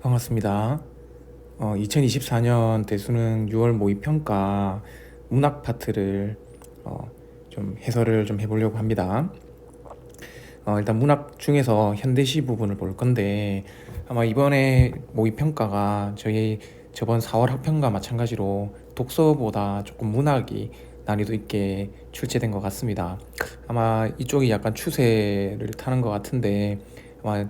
반갑습니다. 2024년 대수능 6월 모의평가 문학 파트를 좀 해설을 좀 해보려고 합니다. 일단 문학 중에서 현대시 부분을 볼 건데 아마 이번에 모의평가가 저희 저번 4월 학평과 마찬가지로 독서보다 조금 문학이 난이도 있게 출제된 것 같습니다. 아마 이쪽이 약간 추세를 타는 것 같은데 아마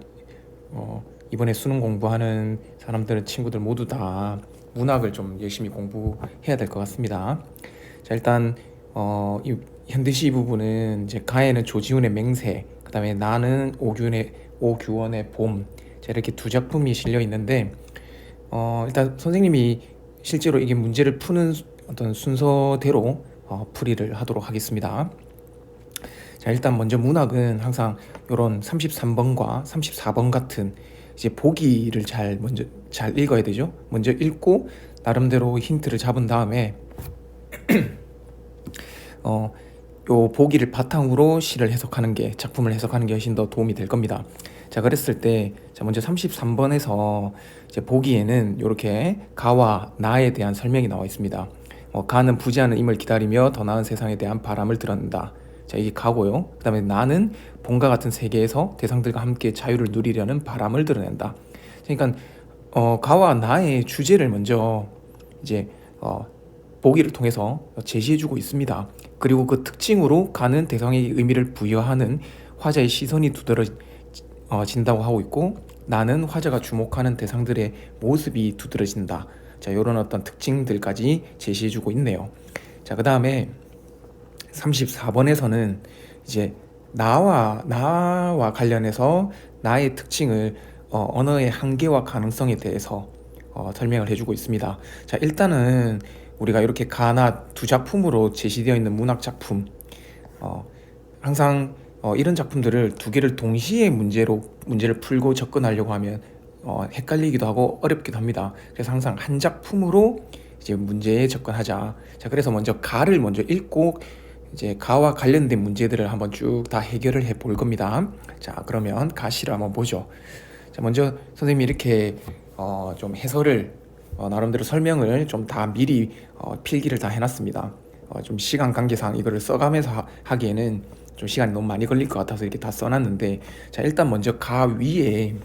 이번에 수능 공부하는 사람들은 친구들 모두 다 문학을 좀 열심히 공부해야 될 것 같습니다. 자, 일단 이 현대시 부분은 이제 가에는 조지훈의 맹세, 그다음에 나는 오규원의 봄, 자, 이렇게 두 작품이 실려 있는데 일단 선생님이 실제로 이게 문제를 푸는 어떤 순서대로 풀이를 하도록 하겠습니다. 자, 일단 먼저 문학은 항상 이런 33번과 34번 같은 이제 보기를 먼저 잘 읽어야 되죠. 먼저 읽고 나름대로 힌트를 잡은 다음에 어, 요 보기를 바탕으로 시를 해석하는 게 작품을 해석하는 게 훨씬 더 도움이 될 겁니다. 자, 그랬을 때 자, 먼저 33번에서 이제 보기에는 이렇게 가와 나에 대한 설명이 나와 있습니다. 가는 부재하는 임을 기다리며 더 나은 세상에 대한 바람을 드러낸다. 자, 이게 가고요. 그다음에 나는 봄과 같은 세계에서 대상들과 함께 자유를 누리려는 바람을 드러낸다. 그러니까 가와 나의 주제를 먼저 이제 보기를 통해서 제시해주고 있습니다. 그리고 그 특징으로 가는 대상의 의미를 부여하는 화자의 시선이 두드러진다고 하고 있고, 나는 화자가 주목하는 대상들의 모습이 두드러진다. 자, 이런 어떤 특징들까지 제시해주고 있네요. 자, 그 다음에 34번에서는 이제 나와 관련해서 나의 특징을 언어의 한계와 가능성에 대해서 설명을 해주고 있습니다. 자, 일단은 우리가 이렇게 가나 두 작품으로 제시되어 있는 문학 작품, 항상 이런 작품들을 두 개를 동시에 문제를 풀고 접근하려고 하면 헷갈리기도 하고 어렵기도 합니다. 그래서 항상 한 작품으로 이제 문제에 접근하자. 자, 그래서 먼저 가를 먼저 읽고 이제 가와 관련된 문제들을 한번 쭉 다 해결을 해 볼 겁니다. 자, 그러면 가시를 한번 보죠. 자, 먼저 선생님이 이렇게 좀 해설을 나름대로 설명을 좀 다 미리 필기를 다 해놨습니다. 좀 시간 관계상 이거를 써가면서 하기에는 좀 시간이 너무 많이 걸릴 것 같아서 이렇게 다 써놨는데, 자, 일단 먼저 가 위에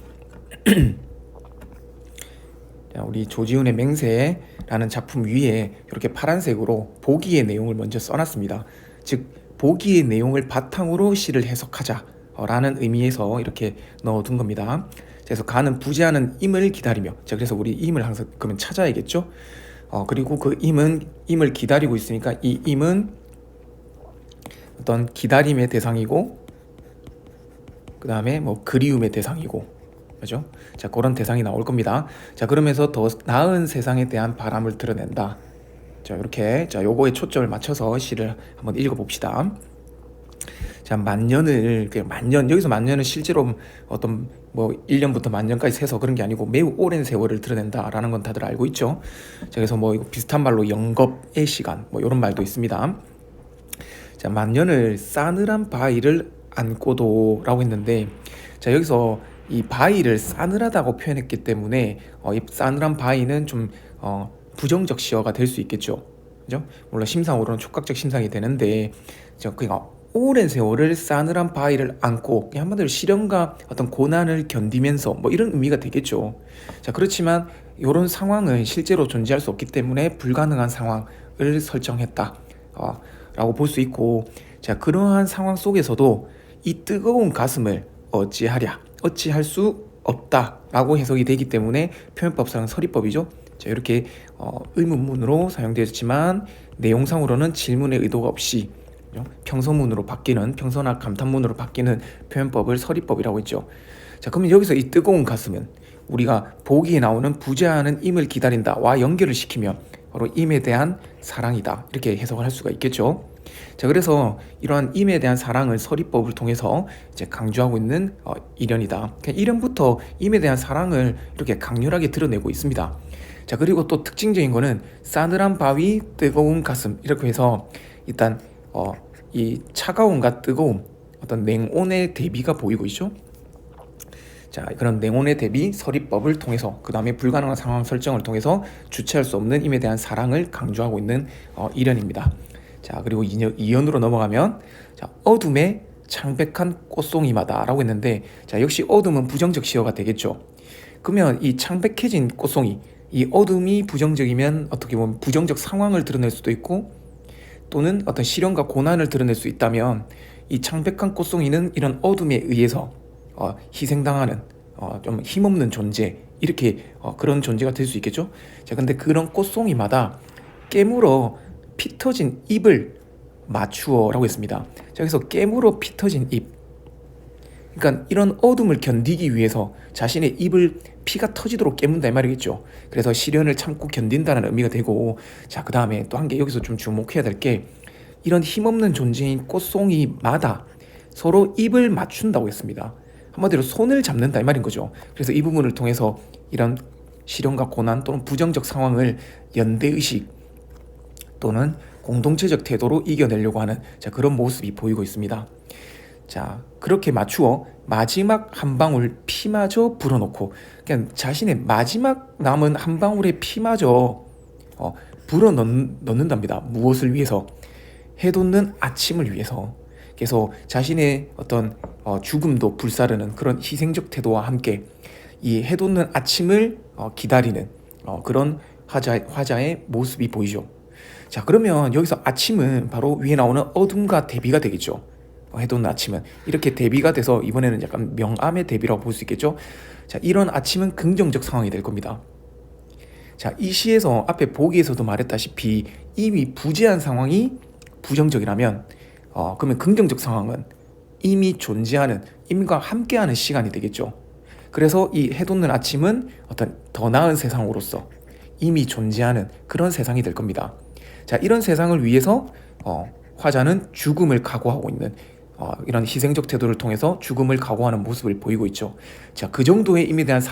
자, 우리 조지훈의 맹세라는 작품 위에 이렇게 파란색으로 보기의 내용을 먼저 써놨습니다. 즉 보기의 내용을 바탕으로 시를 해석하자 라는 의미에서 이렇게 넣어둔 겁니다. 그래서 가는 부재하는 임을 기다리며, 자, 그래서 우리 임을 항상 그러면 찾아야겠죠. 그리고 그 임을 기다리고 있으니까 이 임은 어떤 기다림의 대상이고, 그 다음에 뭐 그리움의 대상이고, 그죠? 자, 그런 대상이 나올 겁니다. 자, 그러면서 더 나은 세상에 대한 바람을 드러낸다. 자, 이렇게 자, 요거에 초점을 맞춰서 시를 한번 읽어봅시다. 자, 만년을 여기서 만년은 실제로 어떤 뭐 1년부터 만년까지 세서 그런 게 아니고 매우 오랜 세월을 드러낸다라는 건 다들 알고 있죠. 자, 그래서 뭐 비슷한 말로 영겁의 시간 뭐 이런 말도 있습니다. 자, 만년을 싸늘한 바위를 안고도라고 했는데, 자, 여기서 이 바위를 싸늘하다고 표현했기 때문에 이 싸늘한 바위는 좀 부정적 시어가 될 수 있겠죠. 그죠? 물론 심상으로는 촉각적 심상이 되는데, 그러니까 오랜 세월을 싸늘한 바위를 안고 한마디로 시련과 어떤 고난을 견디면서 뭐 이런 의미가 되겠죠. 자, 그렇지만 이런 상황은 실제로 존재할 수 없기 때문에 불가능한 상황을 설정했다 라고 볼 수 있고, 자, 그러한 상황 속에서도 이 뜨거운 가슴을 어찌할 수 없다 라고 해석이 되기 때문에 표현법상 서리법이죠. 자, 이렇게 의문문으로 사용되었지만 내용상으로는 질문의 의도가 없이 평서문으로 바뀌는, 평서나 감탄문으로 바뀌는 표현법을 서리법이라고 했죠. 자, 그러면 여기서 이 뜨거운 가슴은 우리가 보기에 나오는 부재하는 임을 기다린다와 연결을 시키면 바로 임에 대한 사랑이다, 이렇게 해석을 할 수가 있겠죠. 자, 그래서 이러한 임에 대한 사랑을 서리법을 통해서 이제 강조하고 있는 일연이다. 일연부터 임에 대한 사랑을 이렇게 강렬하게 드러내고 있습니다. 자, 그리고 또 특징적인 거는 싸늘한 바위, 뜨거운 가슴, 이렇게 해서 일단 이 차가움과 뜨거움, 어떤 냉온의 대비가 보이고 있죠. 자, 그런 냉온의 대비 서리법을 통해서 그 다음에 불가능한 상황 설정을 통해서 주체할 수 없는 임에 대한 사랑을 강조하고 있는 일연입니다. 자, 그리고 2연으로 넘어가면 자, 어둠의 창백한 꽃송이마다 라고 했는데, 자, 역시 어둠은 부정적 시어가 되겠죠. 그러면 이 창백해진 꽃송이, 이 어둠이 부정적이면 어떻게 보면 부정적 상황을 드러낼 수도 있고, 또는 어떤 시련과 고난을 드러낼 수 있다면, 이 창백한 꽃송이는 이런 어둠에 의해서 희생당하는 좀 힘없는 존재, 이렇게 그런 존재가 될 수 있겠죠. 자, 근데 그런 꽃송이마다 깨물어 피 터진 잎을 맞추어라고 했습니다. 자, 그래서 깨물어 피 터진 잎, 그러니까 이런 어둠을 견디기 위해서 자신의 입을 피가 터지도록 깨문다 이 말이겠죠. 그래서 시련을 참고 견딘다는 의미가 되고, 자, 그 다음에 또 한 개 여기서 좀 주목해야 될 게, 이런 힘없는 존재인 꽃송이마다 서로 입을 맞춘다고 했습니다. 한마디로 손을 잡는다 이 말인 거죠. 그래서 이 부분을 통해서 이런 시련과 고난 또는 부정적 상황을 연대의식 또는 공동체적 태도로 이겨내려고 하는 그런 모습이 보이고 있습니다. 자, 그렇게 맞추어 마지막 한 방울 피마저 불어넣고, 그냥 자신의 마지막 남은 한 방울의 피마저 불어넣는답니다. 무엇을 위해서? 해돋는 아침을 위해서. 그래서 자신의 어떤 죽음도 불사르는 그런 희생적 태도와 함께 이 해돋는 아침을 기다리는 그런 화자의 모습이 보이죠. 자, 그러면 여기서 아침은 바로 위에 나오는 어둠과 대비가 되겠죠. 해돋는 아침은 이렇게 대비가 돼서 이번에는 약간 명암의 대비라고 볼 수 있겠죠. 자, 이런 아침은 긍정적 상황이 될 겁니다. 자, 이 시에서 앞에 보기에서도 말했다시피 이미 부재한 상황이 부정적이라면 그러면 긍정적 상황은 이미 존재하는, 임과 함께하는 시간이 되겠죠. 그래서 이 해돋는 아침은 어떤 더 나은 세상으로서 이미 존재하는 그런 세상이 될 겁니다. 자, 이런 세상을 위해서 화자는 죽음을 각오하고 있는 이런 희생적 태도를 통해서 죽음을 각오하는 모습을 보이고 있죠. 자, 그 정도의 임에 대한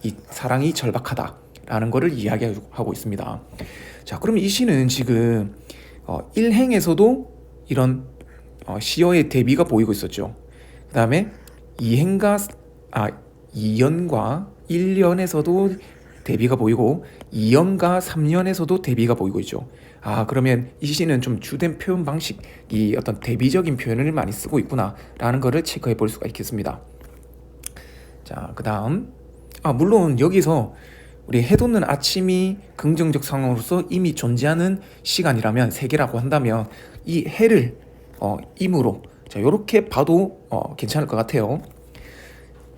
이 사랑이 절박하다라는 것을 이야기하고 있습니다. 자, 그럼 이 시는 지금 일행에서도 이런 시어의 대비가 보이고 있었죠. 그 다음에 이연과 1년에서도 대비가 보이고 2연과 3년에서도 대비가 보이고 있죠. 그러면 이 시는 좀 주된 표현 방식이 어떤 대비적인 표현을 많이 쓰고 있구나라는 것을 체크해 볼 수가 있겠습니다. 자, 그 다음 물론 여기서 우리 해돋는 아침이 긍정적 상황으로서 이미 존재하는 시간이라면 세계라고 한다면 이 해를 임으로 이렇게 봐도 괜찮을 것 같아요.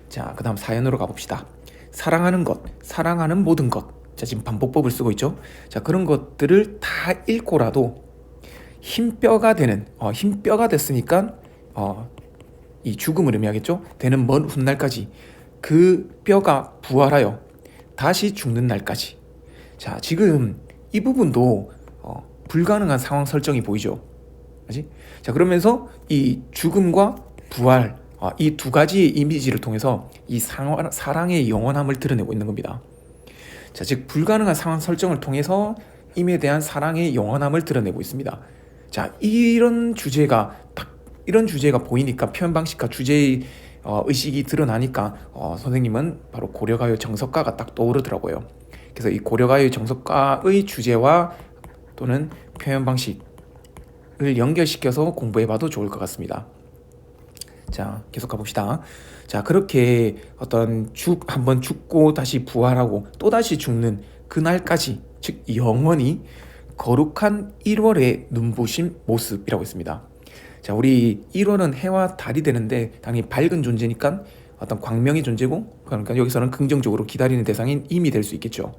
자, 그 다음 4연으로 가봅시다. 사랑하는 것, 사랑하는 모든 것. 자, 지금 반복법을 쓰고 있죠. 자, 그런 것들을 다 읽고라도 흰뼈가 됐으니까 이 죽음을 의미하겠죠. 되는 먼 훗날까지 그 뼈가 부활하여 다시 죽는 날까지. 자, 지금 이 부분도 불가능한 상황 설정이 보이죠. 그렇지? 자, 그러면서 이 죽음과 부활, 이 두 가지의 이미지를 통해서 이 사랑의 영원함을 드러내고 있는 겁니다. 자, 즉 불가능한 상황 설정을 통해서 임에 대한 사랑의 영원함을 드러내고 있습니다. 자, 이런 주제가 보이니까, 표현 방식과 주제의 의식이 드러나니까 선생님은 바로 고려가요 정석가가 딱 떠오르더라고요. 그래서 이 고려가요 정석가의 주제와 또는 표현 방식을 연결시켜서 공부해봐도 좋을 것 같습니다. 자, 계속 가봅시다. 자, 그렇게 어떤 한번 죽고 다시 부활하고 또 다시 죽는 그날까지, 즉 영원히 거룩한 1월의 눈부신 모습이라고 했습니다. 자, 우리 1월은 해와 달이 되는데 당연히 밝은 존재니까 어떤 광명의 존재고, 그러니까 여기서는 긍정적으로 기다리는 대상인 임이 될 수 있겠죠.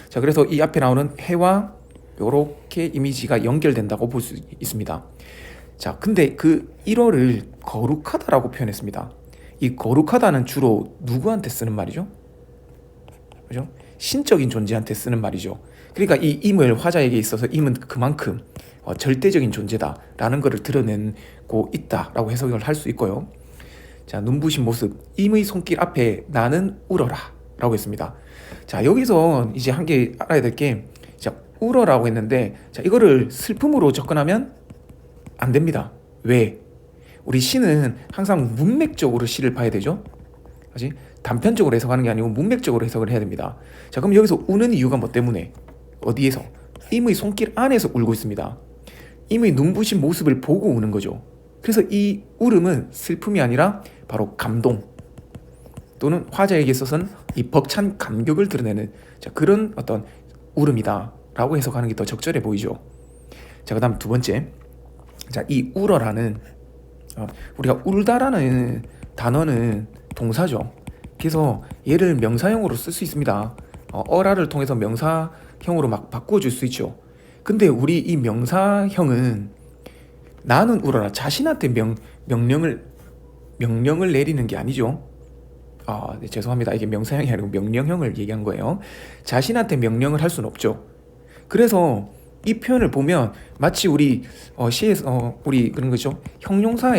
자, 그래서 이 앞에 나오는 해와 이렇게 이미지가 연결된다고 볼 수 있습니다. 자, 근데 그 1월을 거룩하다라고 표현했습니다. 이 거룩하다는 주로 누구한테 쓰는 말이죠? 그죠? 신적인 존재한테 쓰는 말이죠. 그러니까 이 임을, 화자에게 있어서 임은 그만큼 절대적인 존재다라는 것을 드러내고 있다라고 해석을 할 수 있고요. 자, 눈부신 모습, 임의 손길 앞에 나는 울어라 라고 했습니다. 자, 여기서 이제 한 개 알아야 될 게, 자, 울어라고 했는데, 자, 이거를 슬픔으로 접근하면 안 됩니다. 왜? 우리 시는 항상 문맥적으로 시를 봐야 되죠. 그렇지? 단편적으로 해석하는 게 아니고 문맥적으로 해석을 해야 됩니다. 자, 그럼 여기서 우는 이유가 뭐 때문에? 어디에서? 임의 손길 안에서 울고 있습니다. 임의 눈부신 모습을 보고 우는 거죠. 그래서 이 울음은 슬픔이 아니라 바로 감동 또는 화자에게 있어서는 이 벅찬 감격을 드러내는 그런 어떤 울음이다 라고 해석하는 게 더 적절해 보이죠. 자, 그 다음 두 번째, 자, 이 울어라는 우리가 울다라는 단어는 동사죠. 그래서 얘를 명사형으로 쓸 수 있습니다. 어라를 통해서 명사형으로 막 바꿔줄 수 있죠. 근데 우리 이 명사형은 나는 울어라 자신한테 명령을 내리는 게 아니죠. 네, 죄송합니다. 이게 명사형이 아니고 명령형을 얘기한 거예요. 자신한테 명령을 할 수는 없죠. 그래서 이 표현을 보면 마치 우리 시에서 우리 그런 거죠. 형용사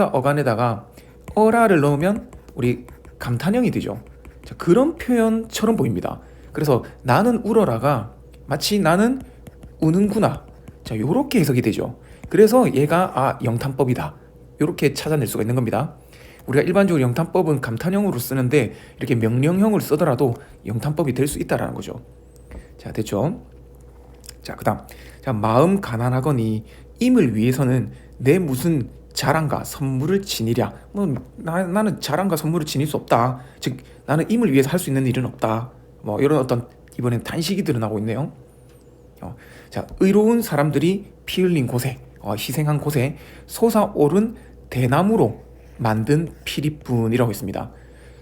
어간에다가 어라를 넣으면 우리 감탄형이 되죠. 자, 그런 표현처럼 보입니다. 그래서 나는 울어라가 마치 나는 우는구나. 자, 요렇게 해석이 되죠. 그래서 얘가 영탄법이다. 요렇게 찾아낼 수가 있는 겁니다. 우리가 일반적으로 영탄법은 감탄형으로 쓰는데 이렇게 명령형으로 쓰더라도 영탄법이 될 수 있다라는 거죠. 자, 됐죠? 자, 그다음, 자, 마음 가난하거니 임을 위해서는 내 무슨 자랑과 선물을 지니랴. 나는 자랑과 선물을 지닐 수 없다. 즉 나는 임을 위해서 할 수 있는 일은 없다. 이런 어떤 이번엔 단식이 드러나고 있네요. 자, 의로운 사람들이 피 흘린 곳에 희생한 곳에 솟아오른 대나무로 만든 피리뿐이라고 했습니다.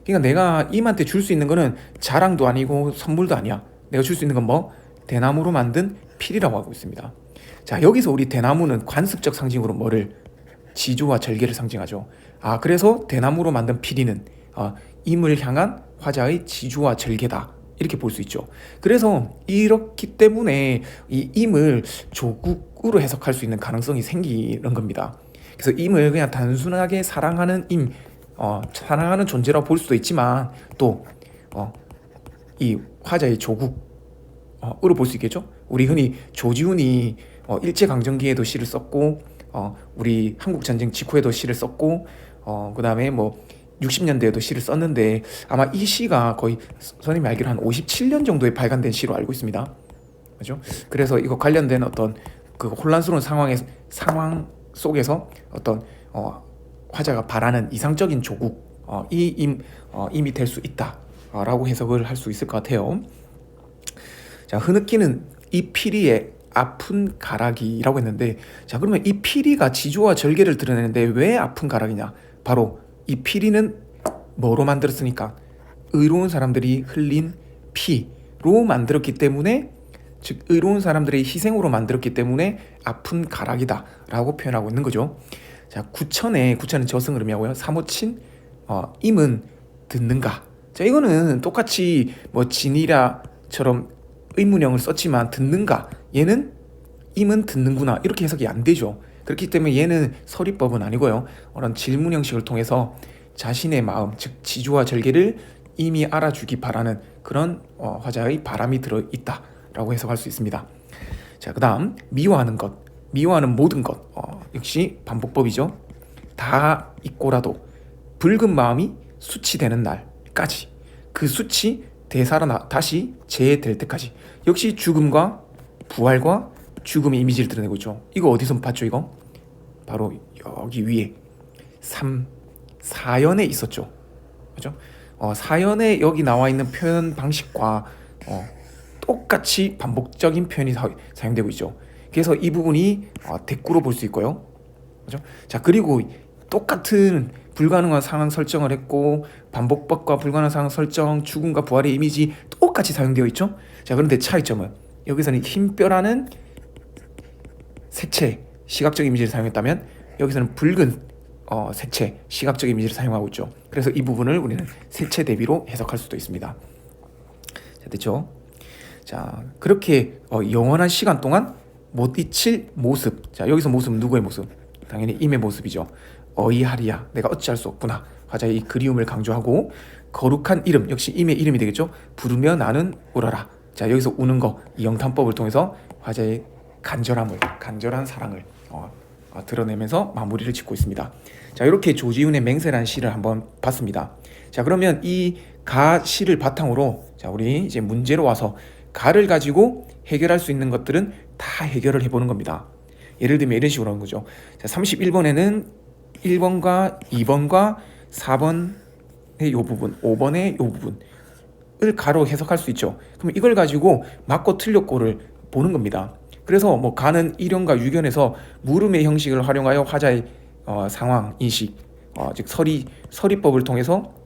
그러니까 내가 임한테 줄 수 있는 거는 자랑도 아니고 선물도 아니야. 내가 줄 수 있는 건 뭐? 대나무로 만든 필이라고 하고 있습니다. 자, 여기서 우리 대나무는 관습적 상징으로 뭐를? 지조와 절개를 상징하죠. 그래서 대나무로 만든 피리는 임을 향한 화자의 지조와 절개다. 이렇게 볼 수 있죠. 그래서 이렇기 때문에 이 임을 조국으로 해석할 수 있는 가능성이 생기는 겁니다. 그래서 임을 그냥 단순하게 사랑하는 사랑하는 존재라고 볼 수도 있지만 또 이 화자의 조국으로 볼 수 있겠죠. 우리 흔히 조지훈이 일제강점기에도 시를 썼고 우리 한국전쟁 직후에도 시를 썼고 그 다음에 60년대에도 시를 썼는데 아마 이 시가 거의 선생님이 알기로 한 57년 정도에 발간된 시로 알고 있습니다. 그렇죠? 그래서 이거 관련된 어떤 그 혼란스러운 상황 속에서 어떤 화자가 바라는 이상적인 조국 임이 될 수 있다라고 해석을 할 수 있을 것 같아요. 자, 흐느끼는 이 피리의 아픈 가락이라고 했는데, 자, 그러면 이 피리가 지조와 절개를 드러내는데 왜 아픈 가락이냐? 바로 이 피리는 뭐로 만들었으니까? 의로운 사람들이 흘린 피로 만들었기 때문에, 즉 의로운 사람들의 희생으로 만들었기 때문에 아픈 가락이다 라고 표현하고 있는 거죠. 자, 구천은 저승을 의미하고요. 사모친 임은 듣는가. 자, 이거는 똑같이 진이라처럼 의문형을 썼지만 듣는가, 얘는 임은 듣는구나 이렇게 해석이 안 되죠. 그렇기 때문에 얘는 서리법은 아니고요. 그런 질문 형식을 통해서 자신의 마음, 즉 지조와 절개를 임이 알아주기 바라는 그런 화자의 바람이 들어있다라고 해석할 수 있습니다. 자, 그 다음 미워하는 모든 것 역시 반복법이죠. 다 잊고라도 붉은 마음이 수치되는 날까지, 그 수치 다시 재될 때까지, 역시 죽음과 부활과 죽음의 이미지를 드러내고 있죠. 이거 어디서 봤죠? 이거 바로 여기 위에 4연에 있었죠. 그죠? 4연에 여기 나와 있는 표현 방식과 똑같이 반복적인 표현이 사용되고 있죠. 그래서 이 부분이 대꾸로 볼 수 있고요. 그죠? 자, 그리고 똑같은 불가능한 상황 설정을 했고 반복법과 불가능한 상황 설정, 죽음과 부활의 이미지 똑같이 사용되어 있죠. 자, 그런데 차이점은 여기서는 흰뼈라는 색채, 시각적 이미지를 사용했다면 여기서는 붉은 색채, 시각적 이미지를 사용하고 있죠. 그래서 이 부분을 우리는 색채 대비로 해석할 수도 있습니다. 자, 됐죠? 자, 그렇게 영원한 시간 동안 못 잊힐 모습. 자, 여기서 모습은 누구의 모습? 당연히 임의 모습이죠. 어이하리야, 내가 어찌할 수 없구나. 화자의 이 그리움을 강조하고, 거룩한 이름, 역시 임의 이름이 되겠죠. 부르며 나는 울어라. 자, 여기서 우는 거, 이 영탄법을 통해서 화자의 간절한 사랑을 드러내면서 마무리를 짓고 있습니다. 자, 이렇게 조지훈의 맹세라는 시를 한번 봤습니다. 자, 그러면 이 가 시를 바탕으로 자, 우리 이제 문제로 와서 가를 가지고 해결할 수 있는 것들은 다 해결을 해보는 겁니다. 예를 들면 이런 식으로 하는 거죠. 자, 31번에는 1번과 2번과 4번의 요 부분, 5번의 요 부분을 가로 해석할 수 있죠. 그럼 이걸 가지고 맞고 틀렸고를 보는 겁니다. 그래서 뭐 가는 1현과 6현에서 물음의 형식을 활용하여 화자의 상황 인식, 즉 서리법을 통해서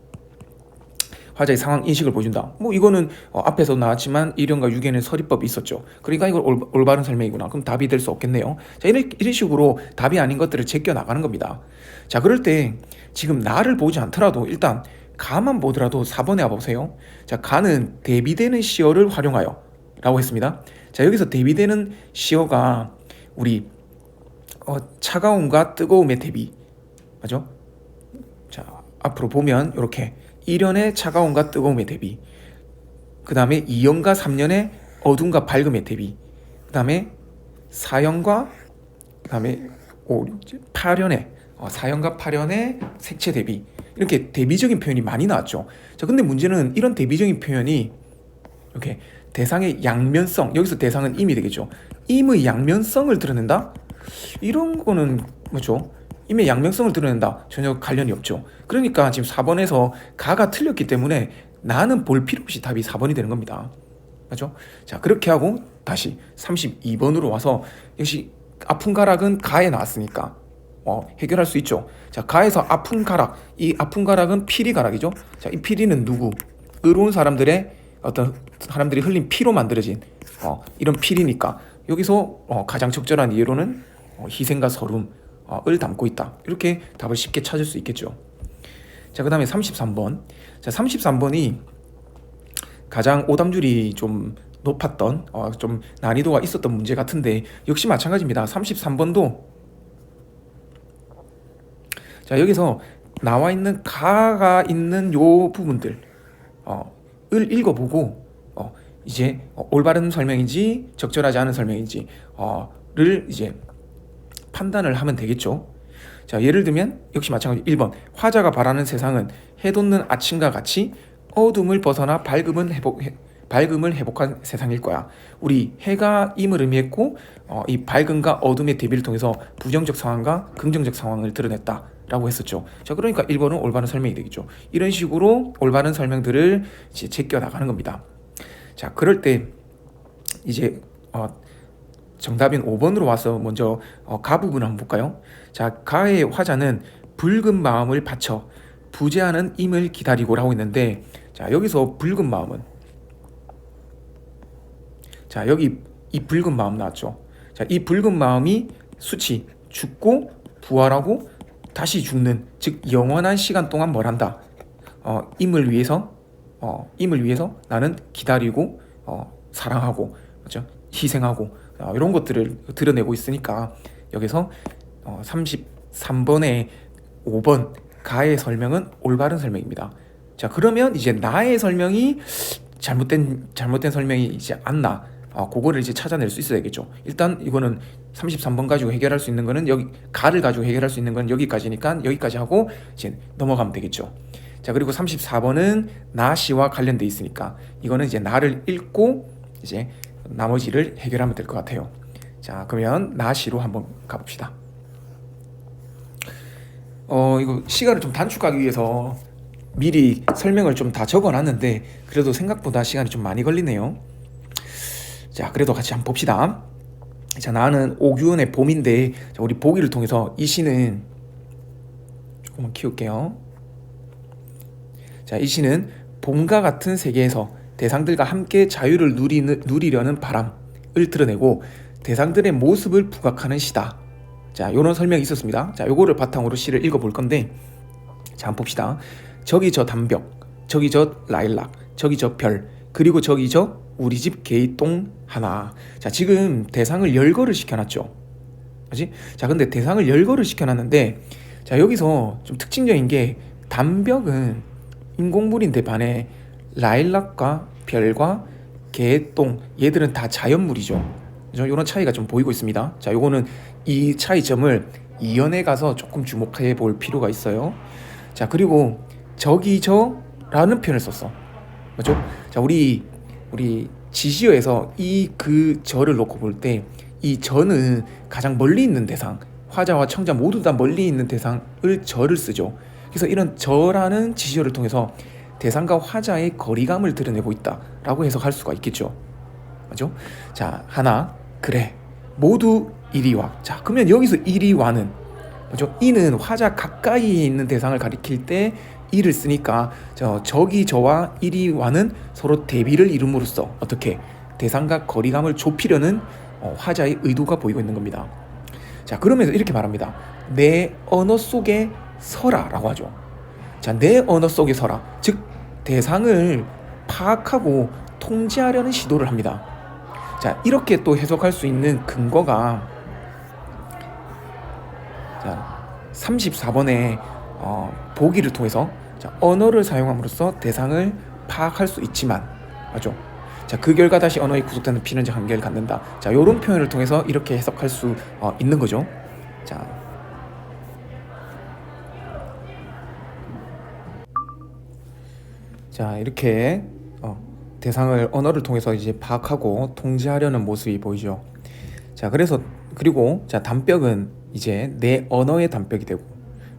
화자의 상황 인식을 보여준다. 뭐 이거는 앞에서 나왔지만 1현과 6현에 서리법이 있었죠. 그러니까 이걸 올바른 설명이구나. 그럼 답이 될 수 없겠네요. 자, 이런 식으로 답이 아닌 것들을 제껴 나가는 겁니다. 자, 그럴 때 지금 나를 보지 않더라도 일단 가만 보더라도 4번에 와보세요. 자, 가는 대비되는 시어를 활용하여 라고 했습니다. 자, 여기서 대비되는 시어가 우리 차가움과 뜨거움의 대비, 맞죠? 자, 앞으로 보면 이렇게 1년의 차가움과 뜨거움의 대비, 그 다음에 2년과 3년의 어둠과 밝음의 대비, 그 다음에 4년과 그 다음에 8년의 4년과 8년의 색채 대비, 이렇게 대비적인 표현이 많이 나왔죠. 자, 근데 문제는 이런 대비적인 표현이 이렇게 대상의 양면성, 여기서 대상은 임이 되겠죠. 임의 양면성을 드러낸다? 이런 거는 뭐죠? 임의 양면성을 드러낸다. 전혀 관련이 없죠. 그러니까 지금 4번에서 가가 틀렸기 때문에 나는 볼 필요 없이 답이 4번이 되는 겁니다. 맞죠? 자, 그렇게 하고 다시 32번으로 와서 역시 아픈 가락은 가에 나왔으니까 해결할 수 있죠. 자, 가에서 아픈 가락, 이 아픈 가락은 피리 가락이죠. 자, 이 피리는 누구? 의로운 사람들의 어떤 사람들이 흘린 피로 만들어진 이런 피리니까 여기서 가장 적절한 예로는 희생과 서름을 담고 있다. 이렇게 답을 쉽게 찾을 수 있겠죠. 자, 그 다음에 33번. 자, 33번이 가장 오답률이 좀 높았던 좀 난이도가 있었던 문제 같은데 역시 마찬가지입니다. 33번도 자, 여기서 나와 있는 가가 있는 요 부분들 을 읽어보고 이제 올바른 설명인지 적절하지 않은 설명인지 를 이제 판단을 하면 되겠죠. 자, 예를 들면 역시 마찬가지 1번 화자가 바라는 세상은 해돋는 아침과 같이 어둠을 벗어나 밝음을 회복한 세상일 거야. 우리 해가 임을 의미했고 이 밝음과 어둠의 대비를 통해서 부정적 상황과 긍정적 상황을 드러냈다 라고 했었죠. 자, 그러니까 1번은 올바른 설명이 되겠죠. 이런 식으로 올바른 설명들을 이제 제껴 나가는 겁니다. 자, 그럴 때 이제 정답인 5번으로 와서 먼저 가 부분을 한번 볼까요? 자, 가의 화자는 붉은 마음을 바쳐 부재하는 임을 기다리고 라고 했는데, 자, 여기서 붉은 마음은 자, 여기 이 붉은 마음 나왔죠. 자, 이 붉은 마음이 수치, 죽고 부활하고 다시 죽는, 즉 영원한 시간 동안 뭘 한다? 임을 위해서 나는 기다리고 사랑하고, 그렇죠? 희생하고 이런 것들을 드러내고 있으니까 여기서 33번의 5번 가의 설명은 올바른 설명입니다. 자, 그러면 이제 나의 설명이 잘못된 설명이지 않나, 그거를 이제 찾아낼 수 있어야겠죠. 일단 이거는 33번 가지고 해결할 수 있는 거는 여기 가를 가지고 해결할 수 있는 건 여기까지니까 여기까지 하고 이제 넘어가면 되겠죠. 자, 그리고 34번은 나 시와 관련돼 있으니까 이거는 이제 나를 읽고 이제 나머지를 해결하면 될 것 같아요. 자, 그러면 나 시로 한번 가봅시다. 이거 시간을 좀 단축하기 위해서 미리 설명을 좀 다 적어놨는데 그래도 생각보다 시간이 좀 많이 걸리네요. 자, 그래도 같이 한번 봅시다. 자, 나는 오규원의 봄인데, 자, 우리 보기를 통해서 이 시는 조금만 키울게요. 자, 이 시는 봄과 같은 세계에서 대상들과 함께 자유를 누리려는 바람을 드러내고 대상들의 모습을 부각하는 시다. 자, 요런 설명이 있었습니다. 자, 요거를 바탕으로 시를 읽어볼 건데, 자, 한번 봅시다. 저기 저 담벽, 저기 저 라일락, 저기 저 별, 그리고 저기 저 우리 집 개똥 하나. 자, 지금 대상을 열거를 시켜놨죠. 그렇지? 자, 근데 대상을 열거를 시켜놨는데, 자, 여기서 좀 특징적인 게 담벽은 인공물인데 반해 라일락과 별과 개똥, 얘들은 다 자연물이죠. 그죠? 이런 차이가 좀 보이고 있습니다. 자, 요거는 이 차이점을 이연에 가서 조금 주목해 볼 필요가 있어요. 자, 그리고 저기 저라는 표현을 썼어. 맞죠? 자, 우리 지시어에서 이 그 저를 놓고 볼 때 이 저는 가장 멀리 있는 대상, 화자와 청자 모두 다 멀리 있는 대상을 저를 쓰죠. 그래서 이런 저라는 지시어를 통해서 대상과 화자의 거리감을 드러내고 있다라고 해석할 수가 있겠죠. 맞죠? 자, 하나, 그래, 모두 이리 와. 자, 그러면 여기서 이리 와는, 맞죠? 이는 화자 가까이 있는 대상을 가리킬 때 이를 쓰니까 저기 저와 이리 와는 서로 대비를 이룸으로써 어떻게 대상과 거리감을 좁히려는 화자의 의도가 보이고 있는 겁니다. 자, 그러면서 이렇게 말합니다. 내 언어 속에 서라라고 하죠. 자, 내 언어 속에 서라. 즉 대상을 파악하고 통제하려는 시도를 합니다. 자, 이렇게 또 해석할 수 있는 근거가 자, 34번의 보기를 통해서 자, 언어를 사용함으로써 대상을 파악할 수 있지만, 맞죠? 자, 그 결과 다시 언어의 구속되는 필연적 한계를 갖는다. 자, 이런 표현을 통해서 이렇게 해석할 수 있는 거죠. 자, 이렇게 대상을 언어를 통해서 이제 파악하고 통제하려는 모습이 보이죠. 자, 그리고 자, 단벽은 이제 내 언어의 단벽이 되고,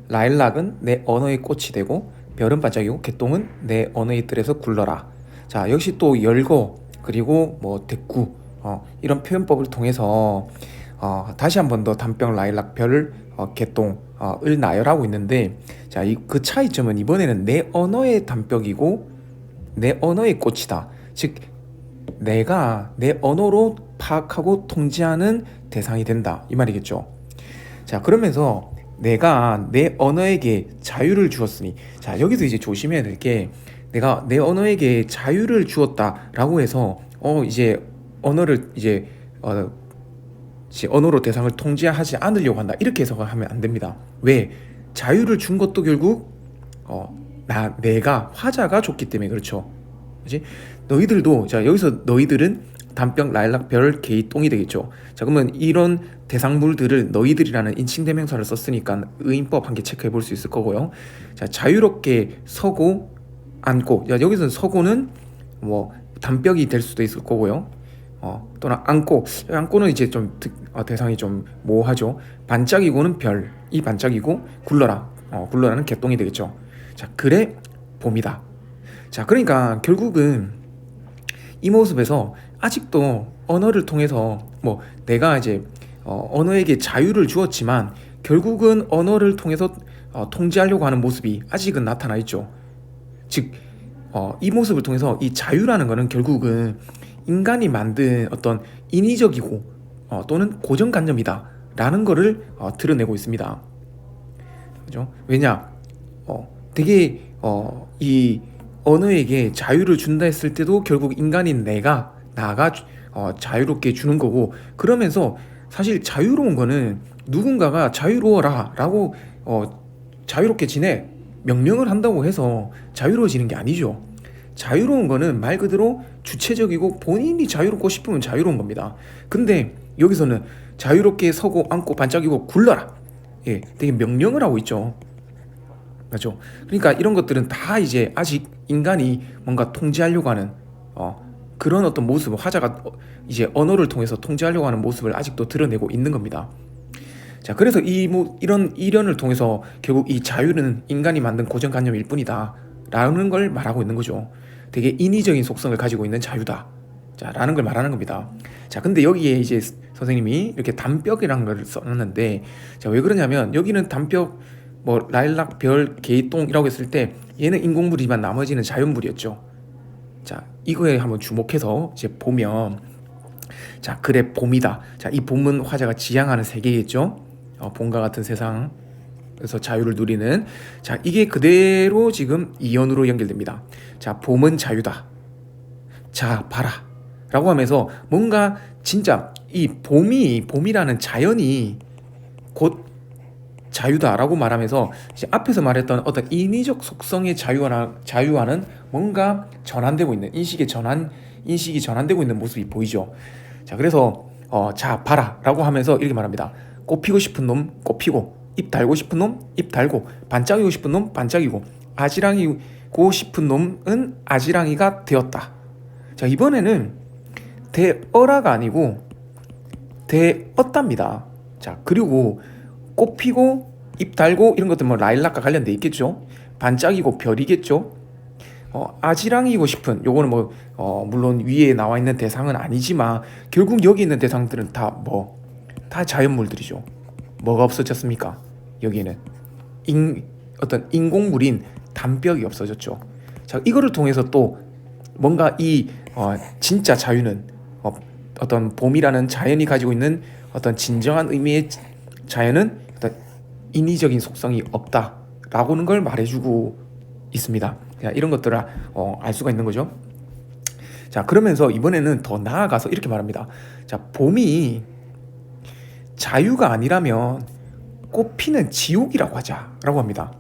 라일락은 내 언어의 꽃이 되고, 별은 반짝이고, 개똥은 내 언어의 뜰에서 굴러라. 자, 역시 또 열고 그리고 뭐 대꾸 이런 표현법을 통해서 다시 한 번 더 단벽, 라일락, 별, 개똥을 나열하고 있는데, 자, 그 차이점은 이번에는 내 언어의 단벽이고 내 언어의 꽃이다. 즉 내가 내 언어로 파악하고 통제하는 대상이 된다, 이 말이겠죠. 자, 그러면서 내가 내 언어에게 자유를 주었으니, 자, 여기서 이제 조심해야 될 게, 내가 내 언어에게 자유를 주었다라고 해서 이제 언어를 이제 언어로 대상을 통제하지 않으려고 한다, 이렇게 해석을 하면 안 됩니다. 왜? 자유를 준 것도 결국 내가 화자가 줬기 때문에 그렇죠. 그렇지? 너희들도, 자, 여기서 너희들은 단벽, 라일락, 별, 개이, 똥이 되겠죠. 자, 그러면 이런 대상물들을 너희들이라는 인칭대명사를 썼으니까 의인법 한 개 체크해 볼 수 있을 거고요. 자, 자유롭게 서고 앉고, 야, 여기서는 서고는 뭐 단벽이 될 수도 있을 거고요. 또는 안고는 이제 좀 대상이 좀 모호하죠. 반짝이고는 별이 반짝이고, 굴러라는 개똥이 되겠죠. 자, 그래 봄이다. 자, 그러니까 결국은 이 모습에서 아직도 언어를 통해서 뭐 내가 이제 언어에게 자유를 주었지만 결국은 언어를 통해서 통제하려고 하는 모습이 아직은 나타나 있죠. 즉 이 모습을 통해서 이 자유라는 거는 결국은 인간이 만든 어떤 인위적이고 또는 고정관념이다 라는 거를 드러내고 있습니다. 그죠? 왜냐? 되게 이 언어에게 자유를 준다 했을 때도 결국 인간인 나가 자유롭게 주는 거고, 그러면서 사실 자유로운 거는 누군가가 자유로워라 라고 자유롭게 지내 명령을 한다고 해서 자유로워지는 게 아니죠. 자유로운 거는 말 그대로 주체적이고 본인이 자유롭고 싶으면 자유로운 겁니다. 근데 여기서는 자유롭게 서고 앉고 반짝이고 굴러라, 예, 되게 명령을 하고 있죠. 맞죠? 그러니까 이런 것들은 다 이제 아직 인간이 뭔가 통제하려고 하는 그런 어떤 모습을, 화자가 이제 언어를 통해서 통제하려고 하는 모습을 아직도 드러내고 있는 겁니다. 자, 그래서 이런 이련을 통해서 결국 이 자유는 인간이 만든 고정관념일 뿐이다 라는 걸 말하고 있는 거죠. 되게 인위적인 속성을 가지고 있는 자유다, 자, 라는 걸 말하는 겁니다. 자, 근데 여기에 이제 선생님이 이렇게 단벽이라는 걸 썼는데, 자, 왜 그러냐면 여기는 단벽, 뭐 라일락, 별, 개이, 똥이라고 했을 때 얘는 인공물이지만 나머지는 자연물이었죠. 자, 이거에 한번 주목해서 이제 보면, 자, 그래 봄이다. 자, 이 봄은 화자가 지향하는 세계겠죠. 봄과 같은 세상에서 자유를 누리는, 자, 이게 그대로 지금 이연으로 연결됩니다. 자, 봄은 자유다. 자, 봐라 라고 하면서 뭔가 진짜 이 봄이라는 자연이 곧 자유다라고 말하면서 이제 앞에서 말했던 어떤 인위적 속성의 자유와는 뭔가 전환되고 있는, 인식이 전환되고 있는 모습이 보이죠. 자, 그래서 자, 봐라 라고 하면서 이렇게 말합니다. 꽃 피고 싶은 놈 꽃 피고, 입 달고 싶은 놈 입 달고, 반짝이고 싶은 놈 반짝이고, 아지랑이고 싶은 놈은 아지랑이가 되었다. 자, 이번에는 되어라가 아니고 되었답니다. 자, 그리고 꽃 피고 잎 달고 이런 것들 뭐 라일락과 관련돼 있겠죠. 반짝이고 별이겠죠. 아지랑이고 싶은 요거는 물론 위에 나와 있는 대상은 아니지만 결국 여기 있는 대상들은 다 자연물들이죠. 뭐가 없어졌습니까? 여기에는 어떤 인공물인 담벽이 없어졌죠. 자, 이거를 통해서 또 뭔가 진짜 자유는 어떤 봄이라는 자연이 가지고 있는 어떤 진정한 의미의 자연은 어떤 인위적인 속성이 없다라고는 걸 말해주고 있습니다. 이런 것들을 알 수가 있는 거죠. 자, 그러면서 이번에는 더 나아가서 이렇게 말합니다. 자, 봄이 자유가 아니라면 꽃 피는 지옥이라고 하자라고 합니다.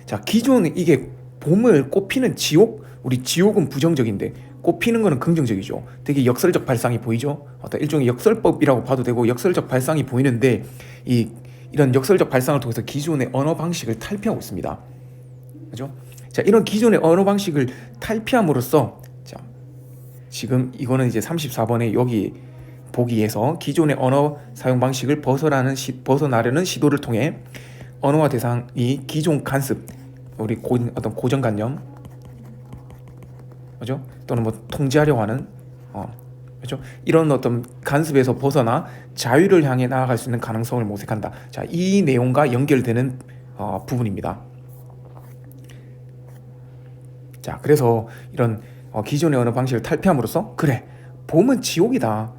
자, 기존 이게 봄을 꽃 피는 지옥? 우리 지옥은 부정적인데 꽃 피는 거는 긍정적이죠. 되게 역설적 발상이 보이죠. 어떤 일종의 역설법이라고 봐도 되고 역설적 발상이 보이는데 이런 역설적 발상을 통해서 기존의 언어 방식을 탈피하고 있습니다. 그죠? 자, 이런 기존의 언어 방식을 탈피함으로써 자, 지금 이거는 이제 34번에 여기 보기에서 기존의 언어 사용 방식을 벗어나려는 시도를 통해 언어와 대상이 기존 간습, 우리 어떤 고정관념, 그죠? 또는 통제하려고 하는, 그죠? 이런 어떤 간습에서 벗어나 자유를 향해 나아갈 수 있는 가능성을 모색한다. 자, 이 내용과 연결되는 부분입니다. 자, 그래서 이런 기존의 언어 방식을 탈피함으로써 그래, 봄은 지옥이다.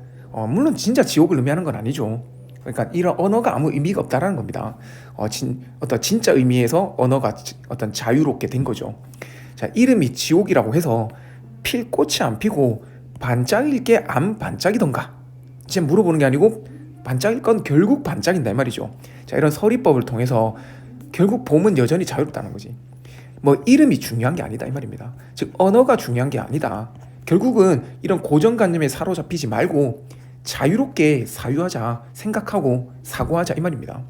물론 진짜 지옥을 의미하는 건 아니죠. 그러니까 이런 언어가 아무 의미가 없다라는 겁니다. 어떤 진짜 의미에서 언어가 어떤 자유롭게 된 거죠. 자, 이름이 지옥이라고 해서 필 꽃이 안 피고 반짝일 게 안 반짝이던가? 지금 물어보는 게 아니고 반짝일 건 결국 반짝인다 이 말이죠. 자, 이런 서리법을 통해서 결국 봄은 여전히 자유롭다는 거지. 이름이 중요한 게 아니다 이 말입니다. 즉 언어가 중요한 게 아니다. 결국은 이런 고정관념에 사로잡히지 말고 자유롭게 사유하자, 생각하고 사고하자 이 말입니다.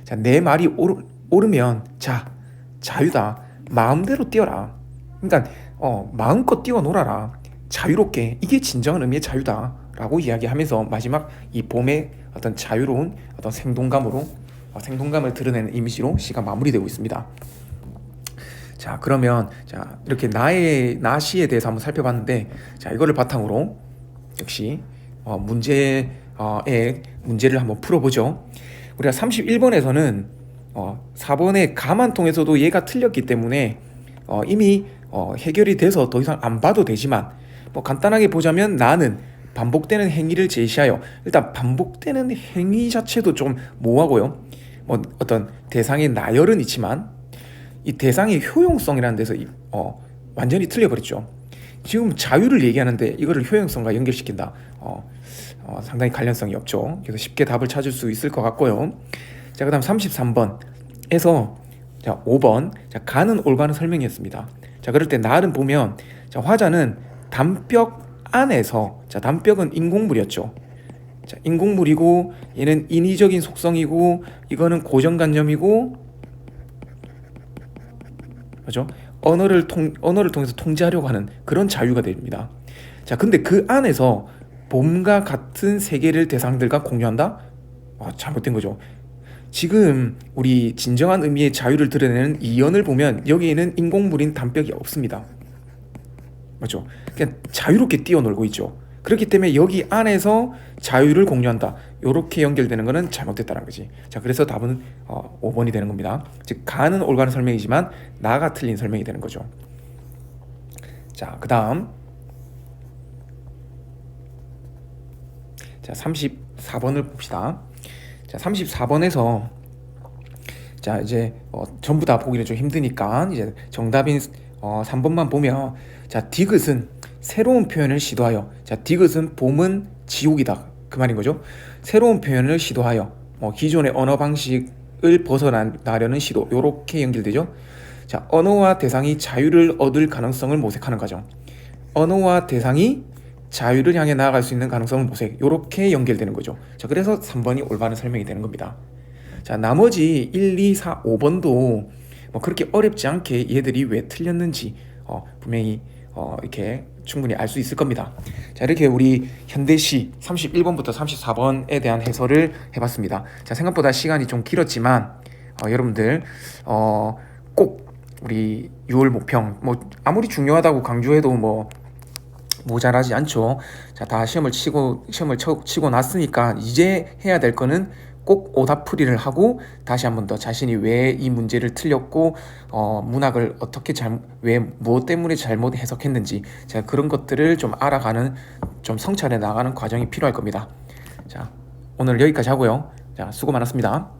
자, 내 말이 옳으면 자, 자유다. 마음대로 뛰어라. 그러니까 마음껏 뛰어놀아라. 자유롭게. 이게 진정한 의미의 자유다라고 이야기하면서 마지막 이 봄의 어떤 자유로운 어떤 생동감을 드러내는 이미지로 시가 마무리되고 있습니다. 자, 그러면 자, 이렇게 나시에 대해서 한번 살펴봤는데, 자, 이거를 바탕으로 역시 문제를 한번 풀어보죠. 우리가 31번에서는 4번의 가만 통해서도 얘가 틀렸기 때문에 이미 해결이 돼서 더 이상 안 봐도 되지만 간단하게 보자면 나는 반복되는 행위를 제시하여, 일단 반복되는 행위 자체도 좀 모호하고요. 어떤 대상의 나열은 있지만 이 대상의 효용성이라는 데서 완전히 틀려버렸죠. 지금 자유를 얘기하는데 이거를 효용성과 연결시킨다. 상당히 관련성이 없죠. 그래서 쉽게 답을 찾을 수 있을 것 같고요. 자, 그 다음 33번에서 자, 5번 자, 가는 올바른 설명이었습니다. 자, 그럴 때 날은 보면 자, 화자는 담벽 안에서, 자, 담벽은 인공물이었죠. 자, 인공물이고 얘는 인위적인 속성이고 이거는 고정관념이고, 그렇죠? 언어를 통해서 통제하려고 하는 그런 자유가 됩니다. 자, 근데 그 안에서 봄과 같은 세계를 대상들과 공유한다? 잘못된 거죠. 지금 우리 진정한 의미의 자유를 드러내는 이연을 보면 여기에는 인공물인 담벽이 없습니다. 맞죠? 그냥 자유롭게 뛰어놀고 있죠. 그렇기 때문에 여기 안에서 자유를 공유한다. 이렇게 연결되는 것은 잘못됐다는 거지. 자, 그래서 답은 5번이 되는 겁니다. 즉 가는 올바른 설명이지만 나가 틀린 설명이 되는 거죠. 자, 그 다음 자, 34번을 봅시다. 자, 34번에서 자, 이제 전부 다 보기는 좀 힘드니까 이제 정답인 3번만 보면, 자, 디귿은 새로운 표현을 시도하여, 자, 디귿은 봄은 지옥이다 그 말인 거죠. 새로운 표현을 시도하여 기존의 언어 방식을 벗어나려는 시도, 요렇게 연결되죠. 자, 언어와 대상이 자유를 얻을 가능성을 모색하는 과정, 언어와 대상이 자유를 향해 나아갈 수 있는 가능성을 모색, 요렇게 연결되는 거죠. 자, 그래서 3번이 올바른 설명이 되는 겁니다. 자, 나머지 1, 2, 4, 5번도 뭐 그렇게 어렵지 않게 얘들이 왜 틀렸는지 분명히 이렇게 충분히 알 수 있을 겁니다. 자, 이렇게 우리 현대시 31번부터 34번에 대한 해설을 해봤습니다. 자, 생각보다 시간이 좀 길었지만 여러분들 꼭 우리 6월 모평 뭐 아무리 중요하다고 강조해도 뭐 모자라지 않죠. 자, 다 시험을 치고 났으니까 이제 해야 될 거는 꼭 오답풀이를 하고 다시 한 번 더 자신이 왜 이 문제를 틀렸고 문학을 어떻게 왜 무엇 때문에 잘못 해석했는지 제가 그런 것들을 좀 알아가는 좀 성찰해 나가는 과정이 필요할 겁니다. 자, 오늘 여기까지 하고요. 자, 수고 많았습니다.